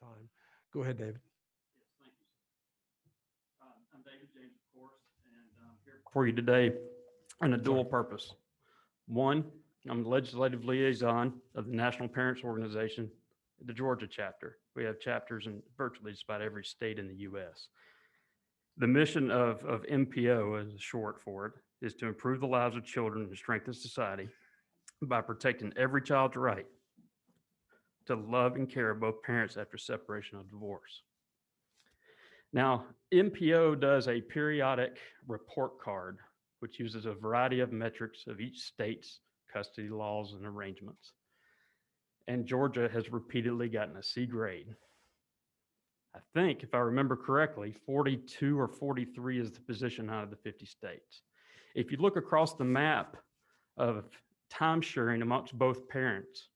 time. Go ahead, David. Yes, thank you. I'm David James, of course, and I'm here for you today on a dual purpose. One, I'm the legislative liaison of the National Parents Organization, the Georgia chapter. We have chapters in virtually just about every state in the U.S. The mission of MPO, as a short for it, is to improve the lives of children and strengthen society by protecting every child's right to love and care of both parents after separation or divorce. Now, MPO does a periodic report card, which uses a variety of metrics of each state's custody laws and arrangements. And Georgia has repeatedly gotten a C grade. I think, if I remember correctly, 42 or 43 is the position out of the 50 states. If you look across the map of time sharing amongst both parents,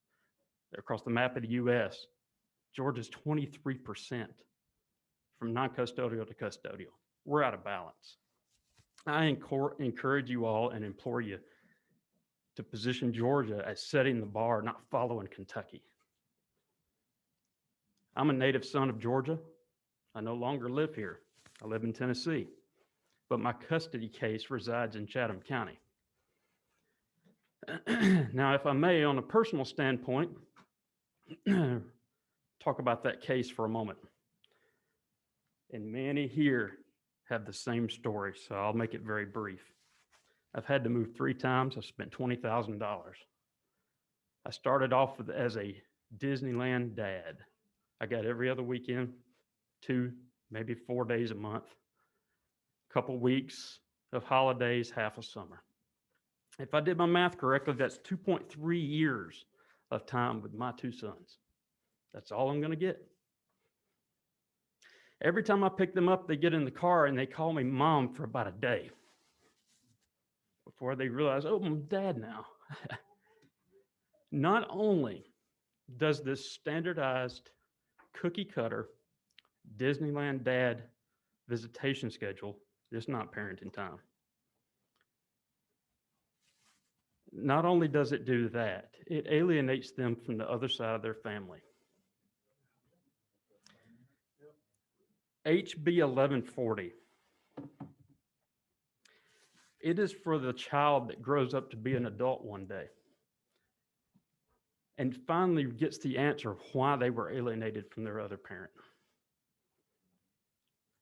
across the map of the US, Georgia's 23% from non-custodial to custodial. We're out of balance. I encourage you all and implore you to position Georgia as setting the bar, not following Kentucky. I'm a native son of Georgia. I no longer live here. I live in Tennessee, but my custody case resides in Chatham County. Now, if I may, on a personal standpoint, talk about that case for a moment. And many here have the same story, so I'll make it very brief. I've had to move 3 times. I've spent $20,000. I started off as a Disneyland dad. I got every other weekend, 2, maybe 4 days a month, a couple weeks of holidays, half a summer. If I did my math correctly, that's 2.3 years of time with my 2 sons. That's all I'm going to get. Every time I pick them up, they get in the car and they call me mom for about a day before they realize, oh, I'm dad now. Not only does this standardized cookie cutter Disneyland dad visitation schedule, it's not parenting time. Not only does it do that, it alienates them from the other side of their family. HB 1140. It is for the child that grows up to be an adult one day and finally gets the answer of why they were alienated from their other parent.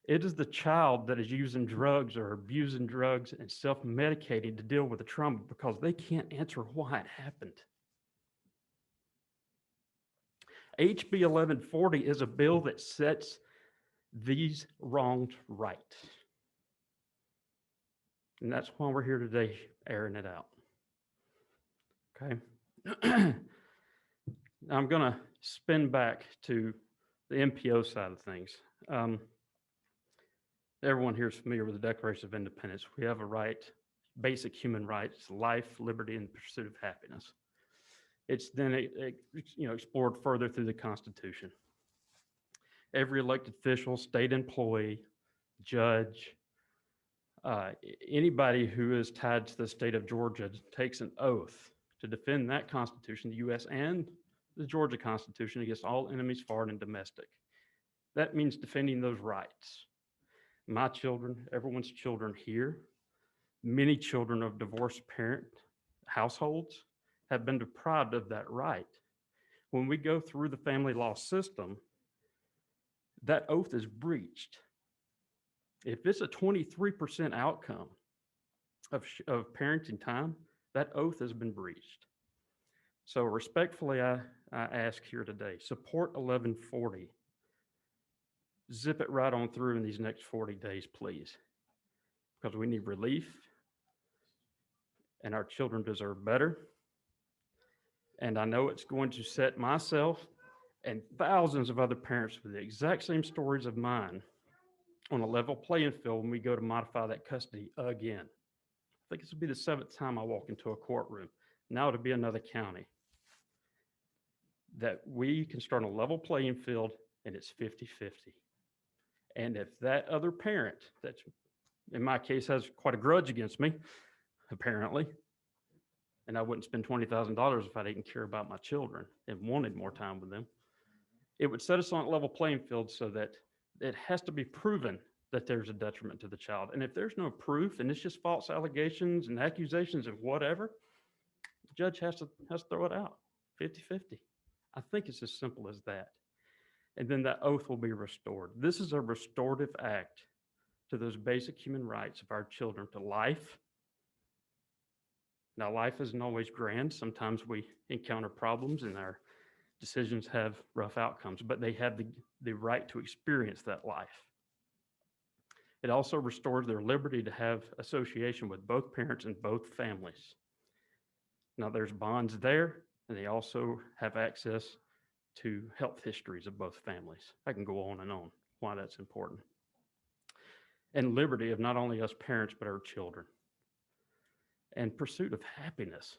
It is the child that is using drugs or abusing drugs and self-medicating to deal with the trauma because they can't answer why it happened. HB 1140 is a bill that sets these wrongs right. And that's why we're here today, airing it out. Okay. Now I'm going to spin back to the MPO side of things. Everyone here is familiar with the Declaration of Independence. We have a right, basic human rights, life, liberty, and pursuit of happiness. It's then explored further through the Constitution. Every elected official, state employee, judge, anybody who is tied to the state of Georgia takes an oath to defend that Constitution, the U.S. and the Georgia Constitution, against all enemies, foreign and domestic. That means defending those rights. My children, everyone's children here, many children of divorced parent households have been deprived of that right. When we go through the family law system, that oath is breached. If it's a 23% outcome of parenting time, that oath has been breached. So respectfully, I ask here today, support 1140. Zip it right on through in these next 40 days, please, because we need relief and our children deserve better. And I know it's going to set myself and thousands of other parents with the exact same stories of mine on a level playing field when we go to modify that custody again. I think this will be the 7th time I walk into a courtroom. Now it'll be another county. That we can start on a level playing field and it's 50-50. And if that other parent, that in my case has quite a grudge against me, apparently, and I wouldn't spend $20,000 if I didn't care about my children and wanted more time with them. It would set us on a level playing field so that it has to be proven that there's a detriment to the child. And if there's no proof and it's just false allegations and accusations and whatever, the judge has to throw it out 50-50. I think it's as simple as that. And then that oath will be restored. This is a restorative act to those basic human rights of our children to life. Now, life isn't always grand. Sometimes we encounter problems and our decisions have rough outcomes, but they have the right to experience that life. It also restores their liberty to have association with both parents and both families. Now, there's bonds there, and they also have access to health histories of both families. I can go on and on why that's important. And liberty of not only us parents, but our children. And pursuit of happiness.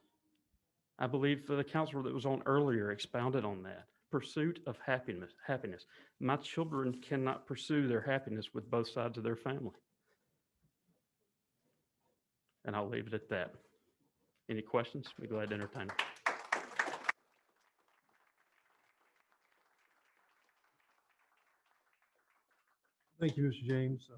I believe the counselor that was on earlier expounded on that. Pursuit of happiness. My children cannot pursue their happiness with both sides of their family. And I'll leave it at that. Any questions? Be glad to entertain them. Thank you, Mr. James.